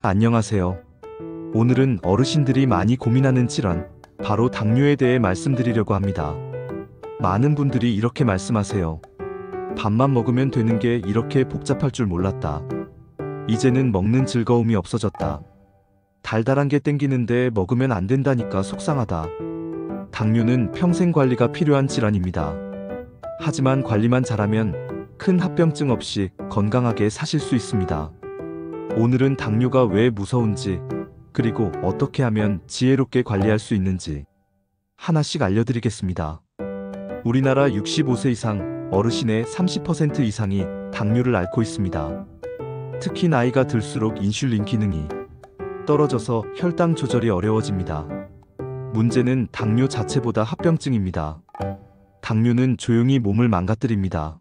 안녕하세요. 오늘은 어르신들이 많이 고민하는 질환, 바로 당뇨에 대해 말씀드리려고 합니다. 많은 분들이 이렇게 말씀하세요. 밥만 먹으면 되는 게 이렇게 복잡할 줄 몰랐다. 이제는 먹는 즐거움이 없어졌다. 달달한 게 땡기는데 먹으면 안 된다니까 속상하다. 당뇨는 평생 관리가 필요한 질환입니다. 하지만 관리만 잘하면 큰 합병증 없이 건강하게 사실 수 있습니다. 오늘은 당뇨가 왜 무서운지, 그리고 어떻게 하면 지혜롭게 관리할 수 있는지 하나씩 알려드리겠습니다. 우리나라 65세 이상 어르신의 30% 이상이 당뇨를 앓고 있습니다. 특히 나이가 들수록 인슐린 기능이 떨어져서 혈당 조절이 어려워집니다. 문제는 당뇨 자체보다 합병증입니다. 당뇨는 조용히 몸을 망가뜨립니다.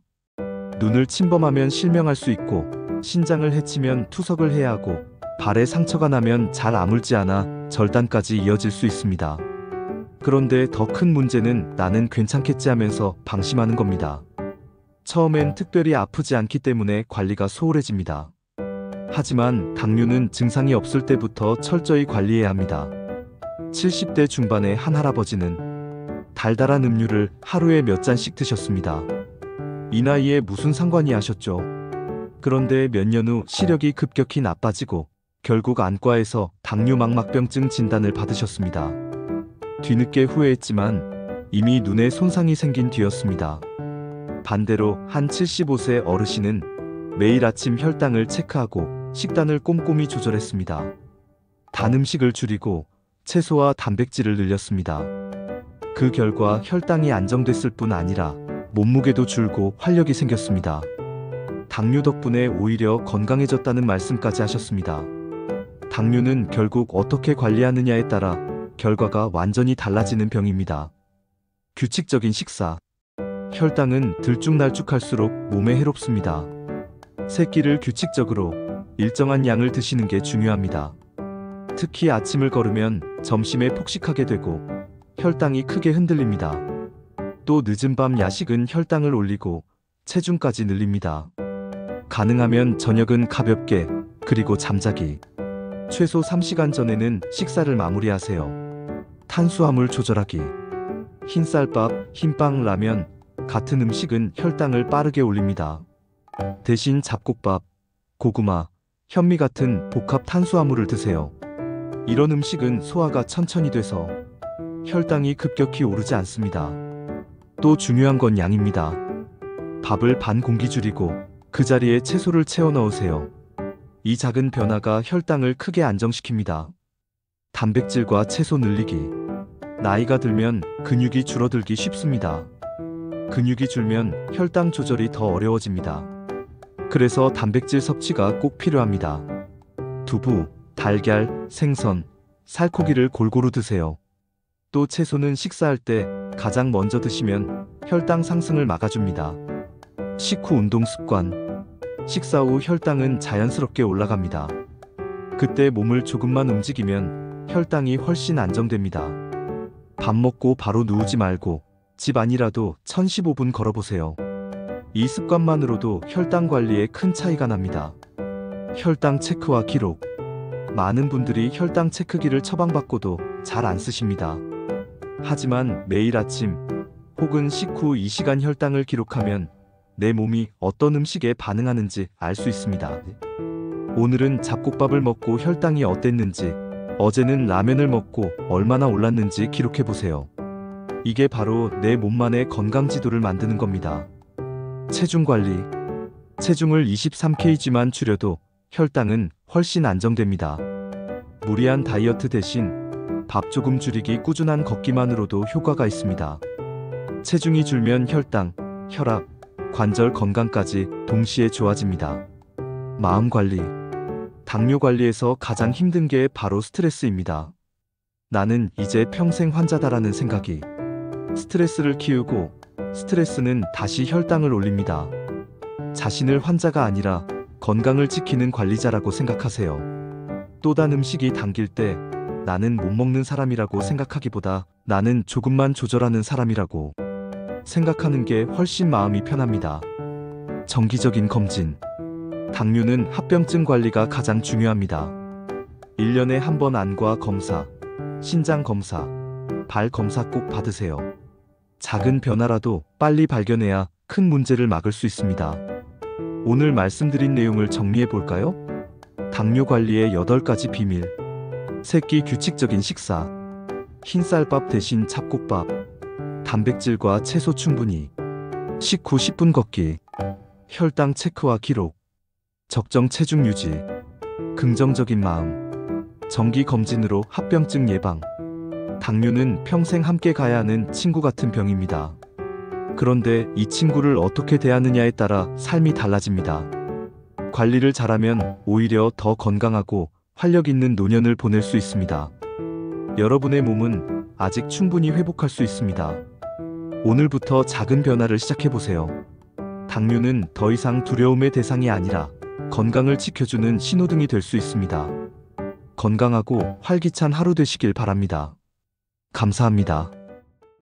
눈을 침범하면 실명할 수 있고, 신장을 해치면 투석을 해야 하고, 발에 상처가 나면 잘 아물지 않아 절단까지 이어질 수 있습니다. 그런데 더 큰 문제는 나는 괜찮겠지 하면서 방심하는 겁니다. 처음엔 특별히 아프지 않기 때문에 관리가 소홀해집니다. 하지만 당뇨는 증상이 없을 때부터 철저히 관리해야 합니다. 70대 중반의 한 할아버지는 달달한 음료를 하루에 몇 잔씩 드셨습니다. 이 나이에 무슨 상관이 하셨죠? 그런데 몇 년 후 시력이 급격히 나빠지고 결국 안과에서 당뇨 망막병증 진단을 받으셨습니다. 뒤늦게 후회했지만 이미 눈에 손상이 생긴 뒤였습니다. 반대로 한 75세 어르신은 매일 아침 혈당을 체크하고 식단을 꼼꼼히 조절했습니다. 단 음식을 줄이고 채소와 단백질을 늘렸습니다. 그 결과 혈당이 안정됐을 뿐 아니라 몸무게도 줄고 활력이 생겼습니다. 당뇨 덕분에 오히려 건강해졌다는 말씀까지 하셨습니다. 당뇨는 결국 어떻게 관리하느냐에 따라 결과가 완전히 달라지는 병입니다. 규칙적인 식사. 혈당은 들쭉날쭉할수록 몸에 해롭습니다. 세 끼를 규칙적으로 일정한 양을 드시는 게 중요합니다. 특히 아침을 거르면 점심에 폭식하게 되고 혈당이 크게 흔들립니다. 또 늦은 밤 야식은 혈당을 올리고 체중까지 늘립니다. 가능하면 저녁은 가볍게, 그리고 잠자기. 최소 3시간 전에는 식사를 마무리하세요. 탄수화물 조절하기. 흰쌀밥, 흰빵, 라면 같은 음식은 혈당을 빠르게 올립니다. 대신 잡곡밥, 고구마, 현미 같은 복합 탄수화물을 드세요. 이런 음식은 소화가 천천히 돼서 혈당이 급격히 오르지 않습니다. 또 중요한 건 양입니다. 밥을 반 공기 줄이고 그 자리에 채소를 채워 넣으세요. 이 작은 변화가 혈당을 크게 안정시킵니다. 단백질과 채소 늘리기. 나이가 들면 근육이 줄어들기 쉽습니다. 근육이 줄면 혈당 조절이 더 어려워집니다. 그래서 단백질 섭취가 꼭 필요합니다. 두부, 달걀, 생선, 살코기를 골고루 드세요. 또 채소는 식사할 때 가장 먼저 드시면 혈당 상승을 막아줍니다. 식후 운동 습관. 식사 후 혈당은 자연스럽게 올라갑니다. 그때 몸을 조금만 움직이면 혈당이 훨씬 안정됩니다. 밥 먹고 바로 누우지 말고 집 안이라도 1015분 걸어보세요. 이 습관만으로도 혈당 관리에 큰 차이가 납니다. 혈당 체크와 기록. 많은 분들이 혈당 체크기를 처방받고도 잘 안 쓰십니다. 하지만 매일 아침 혹은 식후 2시간 혈당을 기록하면 내 몸이 어떤 음식에 반응하는지 알 수 있습니다. 오늘은 잡곡밥을 먹고 혈당이 어땠는지, 어제는 라면을 먹고 얼마나 올랐는지 기록해보세요. 이게 바로 내 몸만의 건강 지도를 만드는 겁니다. 체중 관리. 체중을 23kg만 줄여도 혈당은 훨씬 안정됩니다. 무리한 다이어트 대신 밥 조금 줄이기, 꾸준한 걷기만으로도 효과가 있습니다. 체중이 줄면 혈당, 혈압, 관절 건강까지 동시에 좋아집니다. 마음 관리. 당뇨 관리에서 가장 힘든 게 바로 스트레스입니다. 나는 이제 평생 환자다라는 생각이. 스트레스를 키우고 스트레스는 다시 혈당을 올립니다. 자신을 환자가 아니라 건강을 지키는 관리자라고 생각하세요. 또 단 음식이 당길 때 나는 못 먹는 사람이라고 생각하기보다 나는 조금만 조절하는 사람이라고 생각하는 게 훨씬 마음이 편합니다. 정기적인 검진. 당뇨는 합병증 관리가 가장 중요합니다. 1년에 한 번 안과 검사, 신장 검사, 발 검사 꼭 받으세요. 작은 변화라도 빨리 발견해야 큰 문제를 막을 수 있습니다. 오늘 말씀드린 내용을 정리해 볼까요? 당뇨 관리의 8가지 비밀. 새끼 규칙적인 식사. 흰쌀밥 대신 잡곡밥. 단백질과 채소 충분히. 식후 10분 걷기. 혈당 체크와 기록. 적정 체중 유지. 긍정적인 마음. 정기 검진으로 합병증 예방. 당뇨는 평생 함께 가야 하는 친구 같은 병입니다. 그런데 이 친구를 어떻게 대하느냐에 따라 삶이 달라집니다. 관리를 잘하면 오히려 더 건강하고 활력 있는 노년을 보낼 수 있습니다. 여러분의 몸은 아직 충분히 회복할 수 있습니다. 오늘부터 작은 변화를 시작해보세요. 당뇨는 더 이상 두려움의 대상이 아니라 건강을 지켜주는 신호등이 될 수 있습니다. 건강하고 활기찬 하루 되시길 바랍니다. 감사합니다.